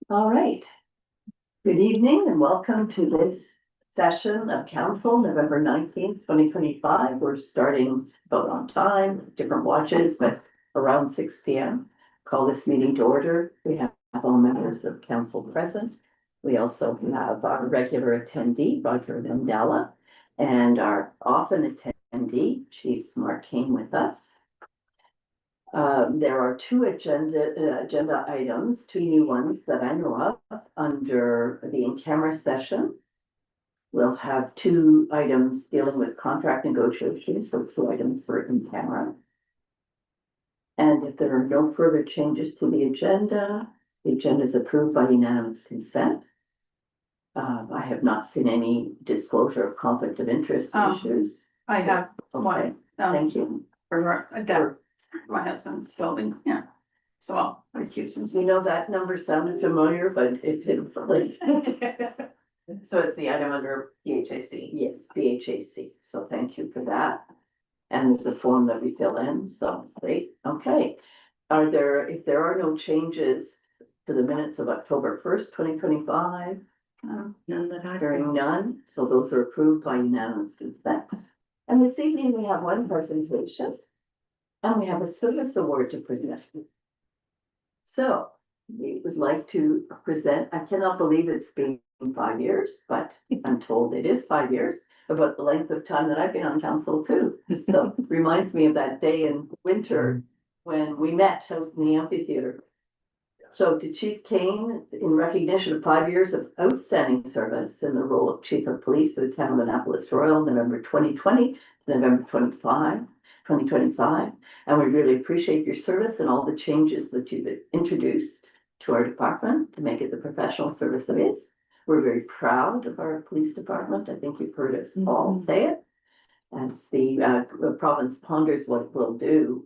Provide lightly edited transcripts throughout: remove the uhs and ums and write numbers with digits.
All right. Good evening and welcome to this session of council, November 19th, 2025. We're starting about on time, different watches, but around 6 p.m. Call this meeting to order. We have all members of council present. We also have our regular attendee, Roger Mandela, and our often attendee, Chief Mark Kane, with us. There are two agenda items, two new ones that I know of under the in-camera session. We'll have two items dealing with contract negotiations, so two items for in-camera. And if there are no further changes to the agenda is approved by unanimous consent. I have not seen any disclosure of conflict of interest issues. I have Okay, one, thank you. for a debt, my husband's building, yeah. So I'll recuse You know, that number sounded familiar, but it didn't. So it's the item under PHAC. Yes, BHAC, so thank you for that. And there's a form that we fill in, so great, okay. If there are no changes to the minutes of October 1st, 2025, None that I hearing none, so those are approved by unanimous consent. And this evening we have one presentation. And we have a service award to present. So we would like to present, I cannot believe it's been 5 years, but I'm told it is 5 years, about the length of time that I've been on council too. So it reminds me of that day in winter when we met out in the amphitheater. So to Chief Kane, in recognition of 5 years of outstanding service in the role of Chief of Police for the town of Annapolis Royal, November 2020 to November 2025. And we really appreciate your service and all the changes that you've introduced to our department to make it the professional service it is. We're very proud of our police department. I think you've heard us all say it. As the province ponders what it will do,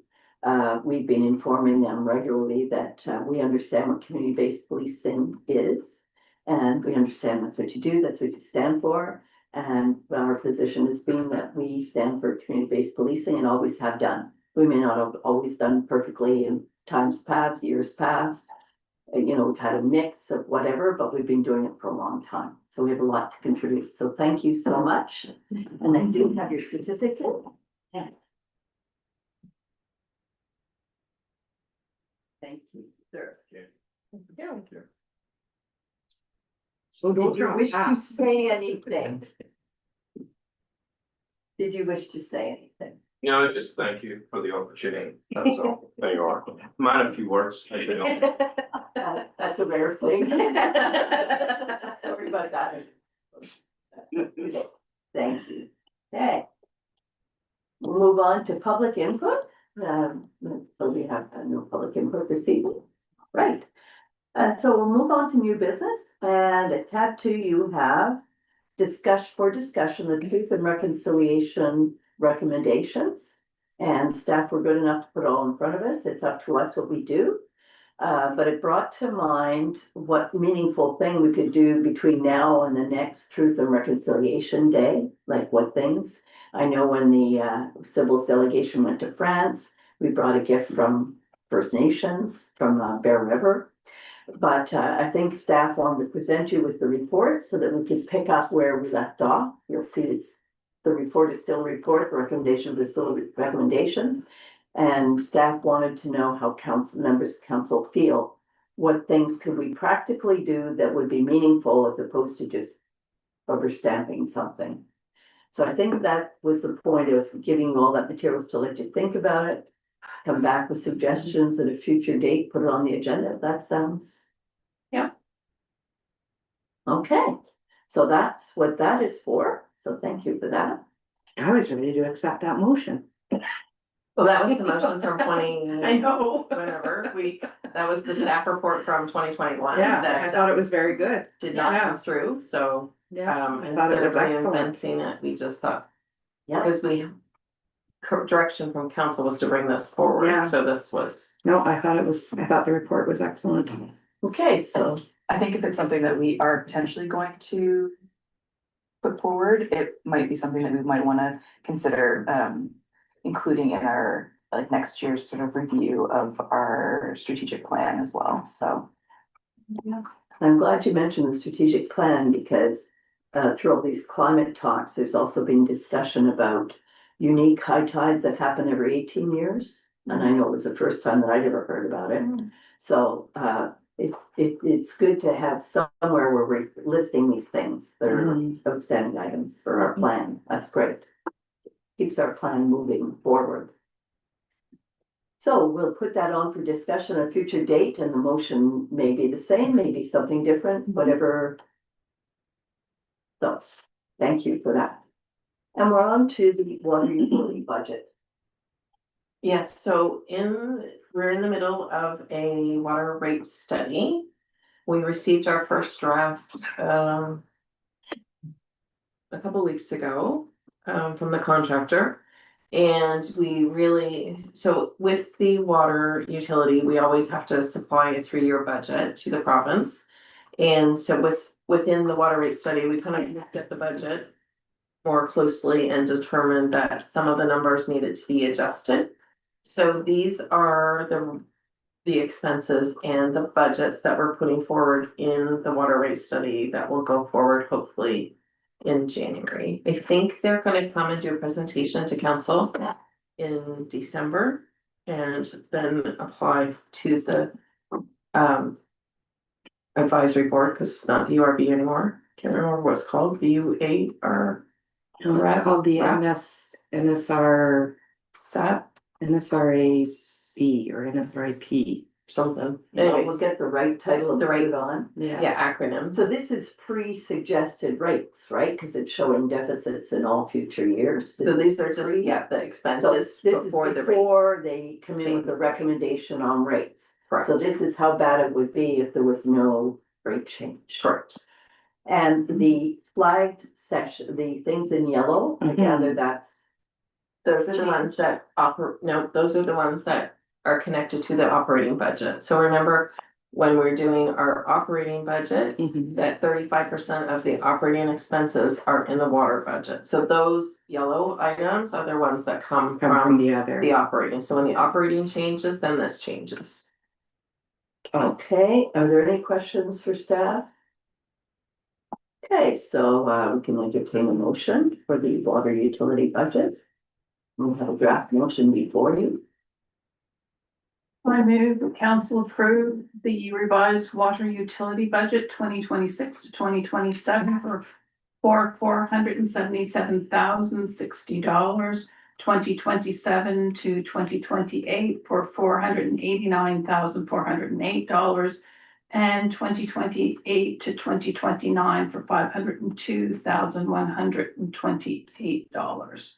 we've been informing them regularly that we understand what community-based policing is. And we understand that's what you do, that's what you stand for. And our position has been that we stand for community-based policing and always have done. We may not have always done perfectly in times past, years past. You know, we've had a mix of whatever, but we've been doing it for a long time. So we have a lot to contribute. So thank you so much. And I do have your certificate. Yeah. Thank you, sir. Yeah. So did you wish to say anything? Did you wish to say anything? No, just thank you for the opportunity. That's all. There you are. Mind a few words. As you know. That's a rare thing. Sorry about that. Thank you. Okay. We'll move on to public input. So we have no public input this evening. Right. So we'll move on to new business, and at tab 2 you have discussion, the Truth and Reconciliation recommendations. And staff were good enough to put it all in front of us. It's up to us what we do. But it brought to mind what meaningful thing we could do between now and the next Truth and Reconciliation Day, like what things. I know when the Civils delegation went to France, we brought a gift from First Nations, from Bear River. But I think staff wanted to present you with the report so that we could pick up where we left off. You'll see the report is still a report, the recommendations are still recommendations. And staff wanted to know how members of council feel. What things could we practically do that would be meaningful as opposed to just rubber stamping something? So I think that was the point of giving you all that materials to let you think about it. Come back with suggestions at a future date, put it on the agenda. That sounds. Yeah. Okay, so that's what that is for. So thank you for that. I was ready to accept that motion. Well, that was the motion from I know. whenever that was the staff report from 2021. Yeah, that I thought it was very good. did not Yeah. come through, so I thought it instead was of excellent. reinventing it, we just thought, Yeah, because direction from council was to bring this forward, Yeah. so this was. No, I thought the report was excellent. okay, so I think if it's something that we are potentially going to put forward, it might be something that we might want to consider including in our like next year's sort of review of our strategic plan as well. So yeah. I'm glad you mentioned the strategic plan because through all these climate talks, there's also been discussion about unique high tides that happen every 18 years. And I know it was the first time that I'd ever heard about it. So it's good to have somewhere where we're listing these things that are outstanding items for our plan. That's great. Keeps our plan moving forward. So we'll put that on for discussion at a future date, and the motion may be the same, maybe something different, whatever. So, thank you for that. And we're on to the water utility budget. Yes, so we're in the middle of a water rate study. We received our first draft, a couple weeks ago, from the contractor. And so with the water utility, we always have to supply a 3-year budget to the province. And so within the water rate study, we kind of looked at the budget more closely and determined that some of the numbers needed to be adjusted. So these are the expenses and the budgets that we're putting forward in the water rate study that will go forward hopefully in January. I think they're gonna come and do a presentation to council in December and then apply to the advisory board, because it's not the URB anymore. Can't remember what it's called, VUAR. It's called the NSR, SAP, NSRAC or NSRIP. something. We'll Anyways, get the right title and The right- put it on. yeah, acronym. So this is pre-suggested rates, right? Because it's showing deficits in all future years. So these are just, pre- yeah, the So expenses this is before the rate. before they come in with a recommendation on rates. Correct. So this is how bad it would be if there was no rate change. Correct. And the flagged section, the things in yellow, I Mhm. gather that's, Those are the ones that those are the ones that are connected to the operating budget. So remember, when we're doing our operating budget, that 35% of the operating expenses are in the water budget. So those yellow items are the ones that come Come from from the other. the operating. So when the operating changes, then this changes. okay. Are there any questions for staff? Okay, so we can entertain a motion for the water utility budget. We have a draft motion before you. I move the council approve the revised water utility budget 2026 to 2027 for $477,060, 2027 to 2028 for $489,408, and 2028 to 2029 for $502,128.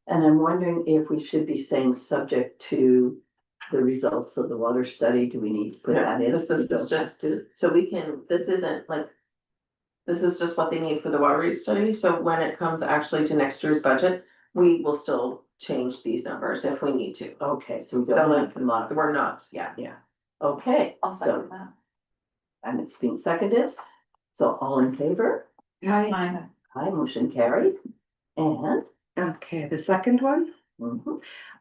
And I'm wondering if we should be saying subject to the results of the water study. Do we need to put No, that in? this is We don't just- have to. So this isn't like, this is just what they need for the water rate study. So when it comes actually to next year's budget, we will still change these numbers if we need to. Okay, so we So, don't like, have to modify. We're not, yeah. Okay, I'll so, second that. and it's been seconded. So all in favor? Hi. Aye, motion carried. And Okay, the second one.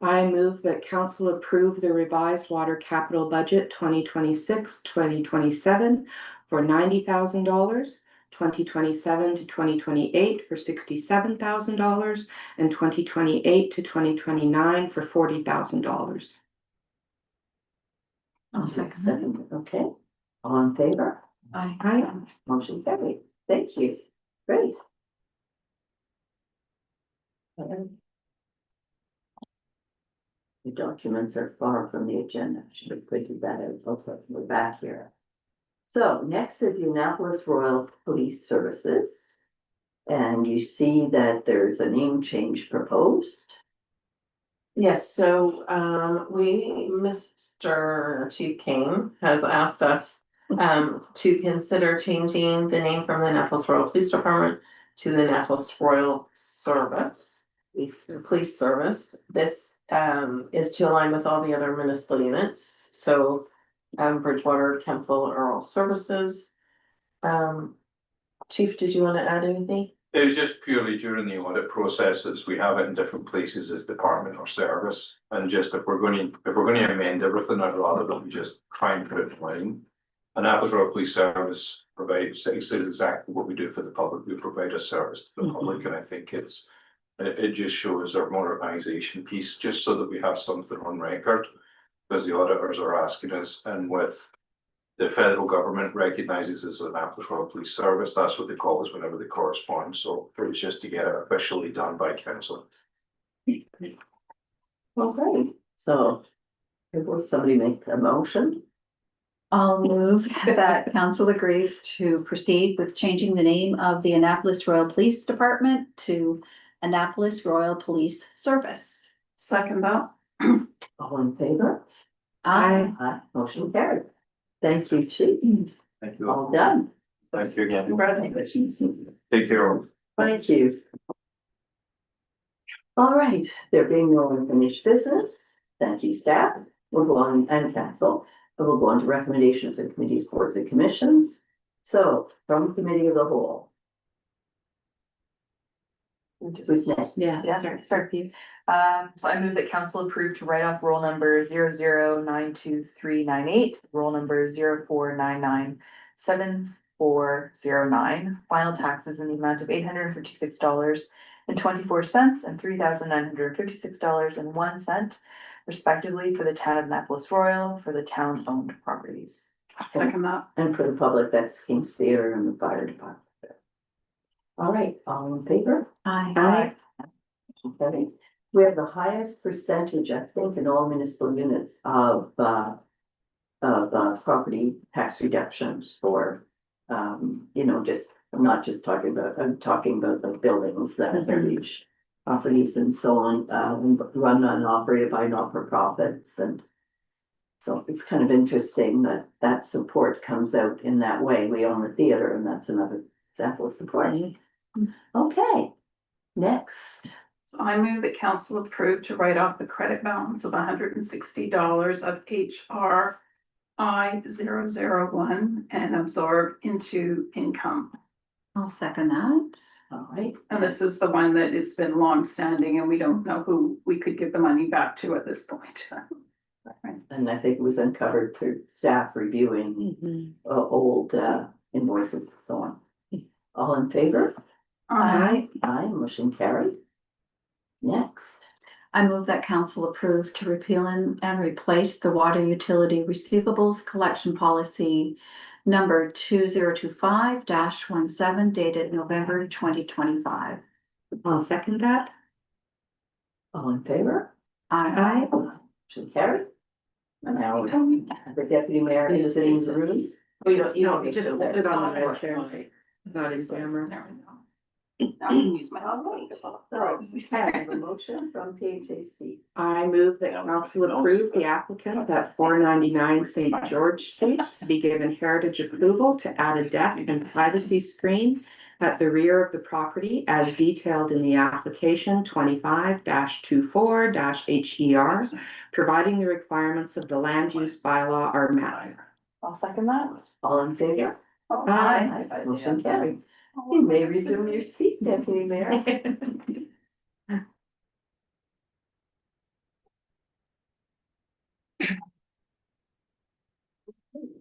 I move that council approve the revised water capital budget 2026-2027 for $90,000, 2027 to 2028 for $67,000, and 2028 to 2029 for $40,000. I'll second that. second, okay. All in favor? Aye. Motion carried. Thank you. Great. The documents are far from the agenda. Should have printed that out. Okay, we're back here. So next is the Annapolis Royal Police Services. And you see that there's a name change proposed. Yes, so Mr. Chief Kane has asked us to consider changing the name from the Annapolis Royal Police Department to the Annapolis Royal Service. Police Service. This is to align with all the other municipal units. So Bridgewater, Kempville are all services. Chief, did you want to add anything? It was just purely during the audit processes, we have it in different places as department or service. And just if we're going to amend everything, I'd rather than just try and put it in line. Annapolis Royal Police Service provides, says exactly what we do for the public. We provide a service to the public, and I think it just shows our modernization piece, just so that we have something on record. Because the auditors are asking us, and with the federal government recognizes us as Annapolis Royal Police Service, that's what they call us whenever they correspond, so it's just to get it officially done by council. Okay, so will somebody make a motion? I'll move that council agrees to proceed with changing the name of the Annapolis Royal Police Department to Annapolis Royal Police Service. Second that. All in favor? Aye. Aye, motion carried. Thank you, chief. Thank you. All done. Thank you again. Congratulations. Take care. Thank you. All right, there being no unfinished business, thank you, staff. We'll go on and council, and we'll go on to recommendations of committees, boards and commissions. So from committee of the whole. Who's next? Yeah. Start. So I move that council approve to write off roll number 009238, roll number 04997409, final taxes in the amount of $856.24 and $3,956.01 respectively for the town of Annapolis Royal for the town owned properties. Second that. And for the public, that's King's Theater and the fire department. All right, all in favor? Aye. Okay, we have the highest percentage, I think, in all municipal units of property tax reductions for, just, I'm not just talking about, I'm talking about the buildings, heritage properties and so on, run and operated by not-for-profits, and so it's kind of interesting that that support comes out in that way. We own the theater, and that's another example of support. Okay, next. So I move that council approve to write off the credit balance of $160 of HR I-001 and absorb into income. I'll second that. All right, And this is the one that it's been long standing and we don't know who we could give the money back to at this point. and I think it was uncovered through staff reviewing Mhm. old invoices and so on. All in favor? Aye. Aye, motion carried. Next, I move that council approve to repeal and replace the water utility receivables collection policy number 2025-17 dated November 2025. I'll second that. all in favor? Aye. Motion carried. And now the deputy mayor is sitting in the room. Oh, you don't, just hold it on the red chair. Not in camera. There we go. I can use my own way, because I'll- So, I have a motion from PHAC. I move that council approve the applicant at 499 St. George Street to be given heritage approval to add a deck and privacy screens at the rear of the property as detailed in the application 25-24-HER, providing the requirements of the land use bylaw are met. I'll second that. All in favor? Aye. Motion carried. You may resume your seat, deputy mayor.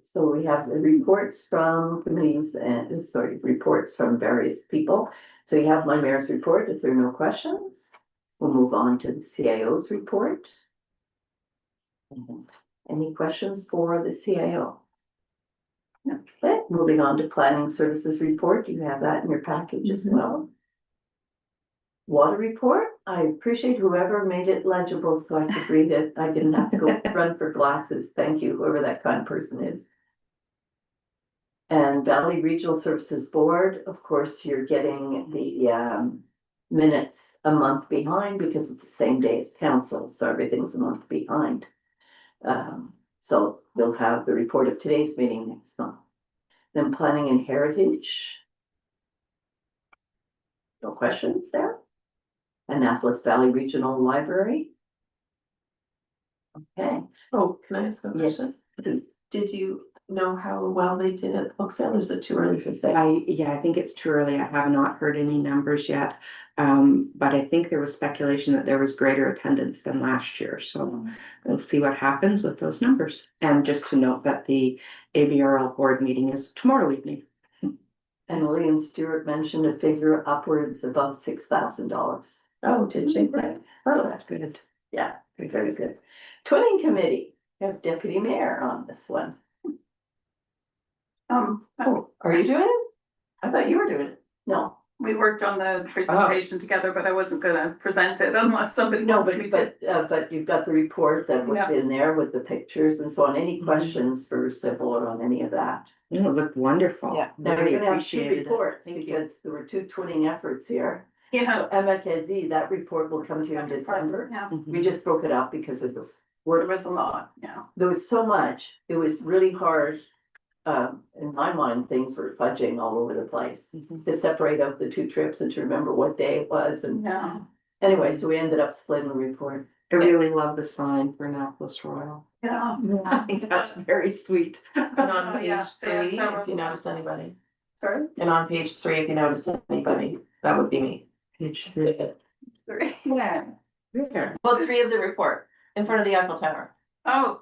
So we have the reports from committees and, reports from various people. So you have my mayor's report. If there are no questions, we'll move on to the CIO's report. Any questions for the CIO? Okay, moving on to planning services report. You have that in your package as well. Water report. I appreciate whoever made it legible so I could read it. I didn't have to go run for glasses. Thank you, whoever that kind of person is. And Valley Regional Services Board, of course, you're getting the minutes a month behind because it's the same day as council, so everything's a month behind. So you'll have the report of today's meeting next month. Then planning and heritage. No questions there? Annapolis Valley Regional Library. Okay, Oh, can I ask a yes, question? please. Did you know how well they did at the book sale, or is it too early to say? I think it's too early. I have not heard any numbers yet. But I think there was speculation that there was greater attendance than last year, so we'll see what happens with those numbers. And just to note that the ABRL board meeting is tomorrow evening. And William Stewart mentioned a figure upwards above $6,000. Oh, did she? Right. Oh, that's good. Yeah, very good. Twinning committee, we have deputy mayor on this one. Oh, are you doing it? I thought you were doing it. No, we worked on the presentation together, but I wasn't gonna present it unless somebody no, wants me to. but you've got the report that was Yeah. in there with the pictures and so on. Any Mhm. questions for Sybil on any of that? It looked wonderful. Yeah. Now, we're Really gonna have two appreciated it. reports Thank you. because there were two twinning efforts here. Yeah. So MFKZ, that report will come to you in December. Yeah, Mhm. We just broke it up because it was, there was a lot, yeah. there was so much, it was really hard. In my mind, things were fudging all over the place Mhm. to separate out the two trips and to remember what day it was. And Yeah. anyway, so we ended up splitting the report. I really love the sign for Annapolis Royal. Yeah. I think that's very sweet. And on Oh, yeah, page they had 3, several. if you notice anybody. Sorry? And on page 3, if you notice anybody, that would be me. Page 3. Sorry. Yeah. There. Well, 3 of the report, in front of the Eiffel Tower. Oh.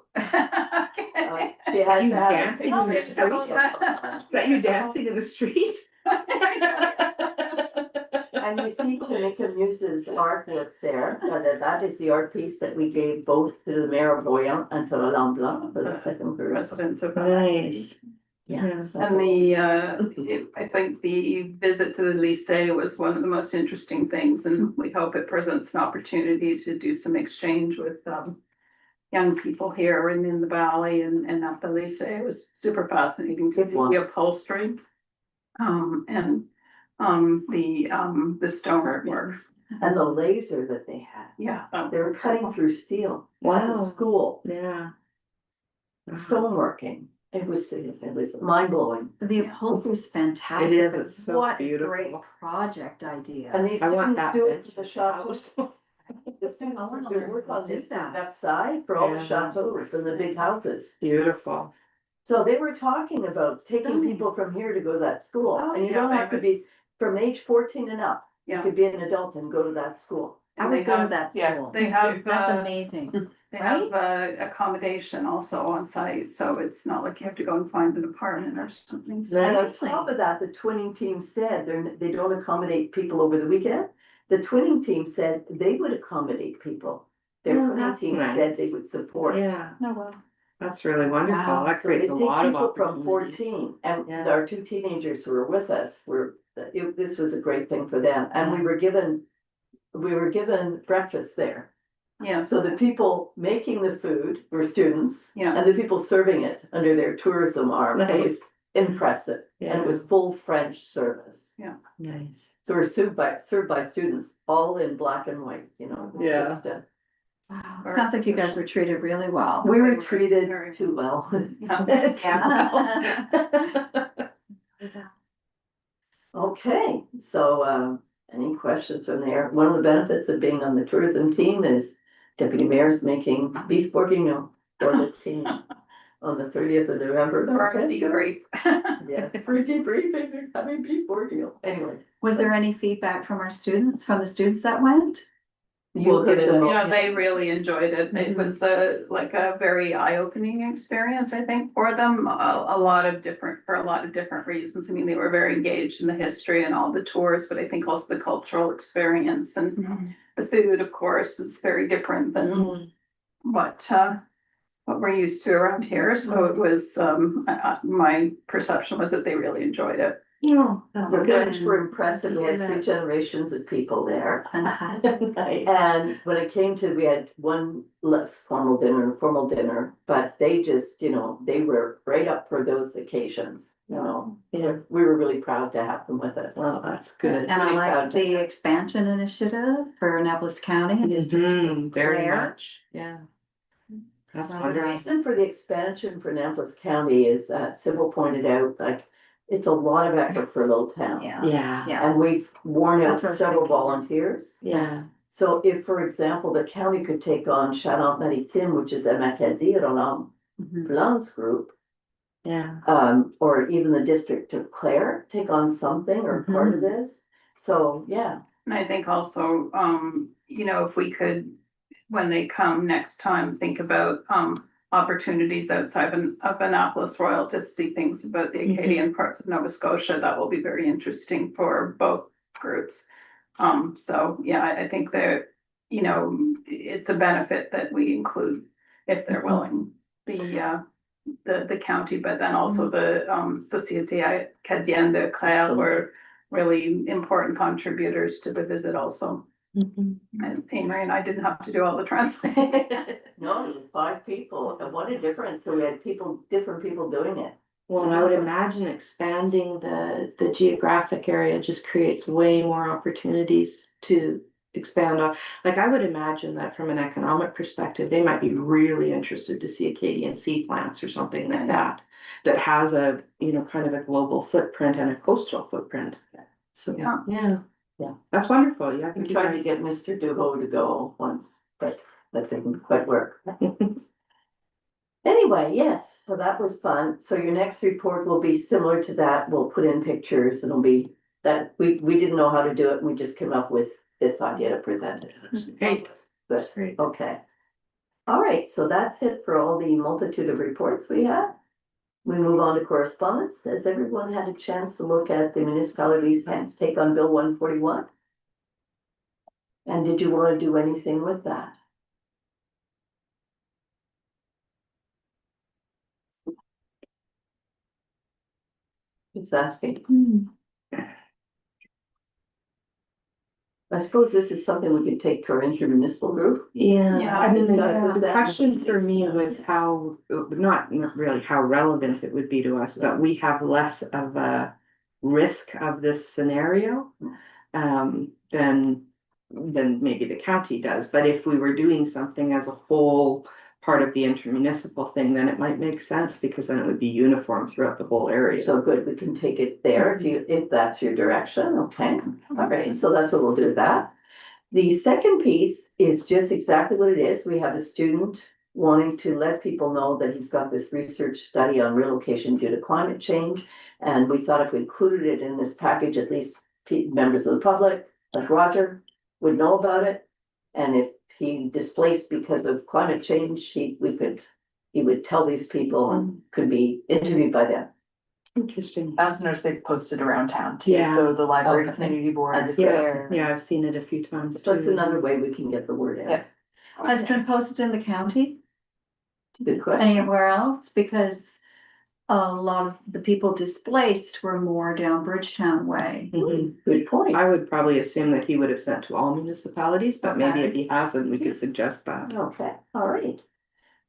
She had You to have dancing a in the picture. street? Is that you dancing in the street? And you see Tanika Muse's artwork there, that is the art piece that we gave both to the mayor of Royan and to Alain Blanc for the second group. Residents of. Nice. Yeah. And I think the visit to the Lycée was one of the most interesting things, and we hope it presents an opportunity to do some exchange with, young people here and in the valley and at the Lycée. It was super fascinating to It see was. the upholstery. And, the stonework work. And the laser that they had, Yeah. that was they were cutting through steel at the Wow. school, Yeah. stoneworking. It was mind blowing. The upholstery is fantastic. It is, it's so What a beautiful. great project idea. And these I want students that do it bench to the in the chateaus. house. The students I wanna do learn work how on to do this, that. that side for all the Yeah. chateaus and the big houses. Beautiful. So they were talking about taking Stunning. people from here to go to that school, Oh, and you yeah, don't they have to could- be from age 14 and up. You Yeah, could be an adult and go to that school. I would go to that yeah, school. they have, That's amazing. they have, accommodation also on site, so it's not like you have to go and find an apartment or something. So- And on Seriously? top of that, the twinning team said they don't accommodate people over the weekend. The twinning team said they would accommodate people. Their Oh, twinning that's team said they nice. would support. Yeah, Oh, well. that's really wonderful. Wow. That So they creates take a lot of people from opportunities. 14, and Yeah. our two teenagers who were with us this was a great thing for them, and we were given breakfast there. Yeah, So the people making the food were students, yeah. and the people serving it under their tourism arm. It was Nice. impressive, and it was full French service. Nice. So we're served by students, all in black and white, you know. It was Yeah. just, Wow. Sounds like you guys were treated really well. we were Very- treated too well. Okay, so, any questions from there? One of the benefits of being on the tourism team is Deputy Mayor's making beef bourguignon for the team on the 30th of November. For a debrief. Yes, for debriefing, they're having beef bourguignon. Anyway. Was there any feedback from the students that went? We'll get it in. Yeah, they really enjoyed it. It was like a very eye-opening experience, I think, for them. For a lot of different reasons. I mean, they were very engaged in the history and all the tours, but I think also the cultural experience and the food, of course, is very different than what we're used to around here. So it was, my perception was that they really enjoyed it. No, The French were impressive. We had 3 generations of people there. Nice. And when it came to, we had one less formal dinner and a formal dinner, but they just, they were right up for those occasions, Yeah, We were really proud to have them with us. well, that's good. And I Really like proud to- the expansion initiative for Annapolis County and District Mhm, very Claire. much, yeah. That's The The wonderful. reason for the expansion for Annapolis County is, Sybil pointed out, like, it's a lot of effort for a little town. Yeah, Yeah, yeah. And we've worn out That's what I was several thinking. volunteers. yeah. So if, for example, the county could take on Charente Maritime, which is MFKZ at Alain Mhm. Blanc's group, Yeah. or even the District of Clare take on something or part of this. So, yeah, And I think also, you know, if we could, when they come next time, think about, opportunities outside of Annapolis Royal to see things about the Acadian parts of Nova Scotia, that will be very interesting for both groups. So, yeah, I think that, you know, it's a benefit that we include if they're willing, the county, but then also the, Société Acadienne de Clare were really important contributors to the visit also. And Amory and I didn't have to do all the translating. no, 5 people, and what a difference, so we had different people doing it. Well, and I would imagine expanding the geographic area just creates way more opportunities to expand on. Like, I would imagine that from an economic perspective, they might be really interested to see Acadian sea plants or something like that. That has a, you know, kind of a global footprint and a coastal footprint. So, Yeah. yeah, that's wonderful. Yeah, I think We you tried to guys. get Mr. Duho to go once, but that didn't quite work. Anyway, yes, so that was fun. So your next report will be similar to that. We'll put in pictures. It'll be that we didn't know how to do it. We just came up with this idea to present it. Great. Good. That's great. Okay. All right, so that's it for all the multitude of reports we have. We move on to correspondence. Has everyone had a chance to look at the municipality's hands take on Bill 141? And did you want to do anything with that? Just asking. I suppose this is something we could take to our intermunicipal group. Yeah, Yeah, I mean, discuss the that. question for me was how, not really how relevant it would be to us, but we have less of a risk of this scenario than maybe the county does. But if we were doing something as a whole part of the intermunicipal thing, then it might make sense because then it would be uniform throughout the whole area. So good, we can take it there if that's your direction, okay? All right, so that's what we'll do with that. The second piece is just exactly what it is. We have a student wanting to let people know that he's got this research study on relocation due to climate change. And we thought if we included it in this package, at least members of the public, like Roger, would know about it. And if he displaced because of climate change, he would tell these people and could be interviewed by them. Interesting. I also noticed they've posted around town too, Yeah. so the library Okay. community board That's is great. there. Yeah, I've seen it a few times So it's too. another way we can get the word out. Yeah. Has it been posted in the county Good question. anywhere else? Because a lot of the people displaced were more down Bridgetown way. Mhm. Good point. I would probably assume that he would have sent to all municipalities, but maybe Okay. if he hasn't, we could suggest that. Okay, all right.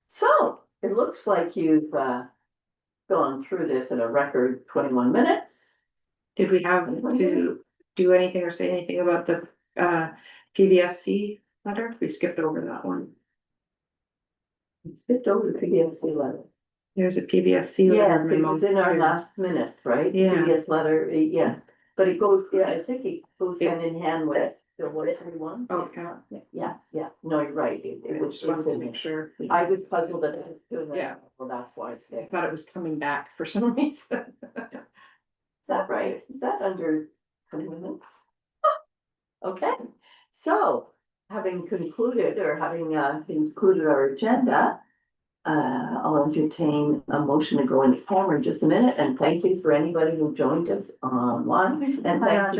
So it looks like you've gone through this in a record 21 minutes. Did we have to do anything or say anything about the PBSC letter? We skipped over that one. We skipped over the PBSC letter. There's a PBSC letter. Yes, it memo was in our here. last minute, right? Yeah. PBS letter, yes, but it goes, yeah, I think it goes hand in hand with the what everyone. Okay. Yeah, no, you're right. It was Just wanted to in make there. sure. I was puzzled at it too. Yeah. Well, that's why I I said. thought it was coming back for some reason. Is that right? Is that under 20 minutes? Okay, so having concluded or having concluded our agenda, I'll entertain a motion to go into camera in just a minute, and thank you for anybody who joined us online. And Hi, thank you Roger.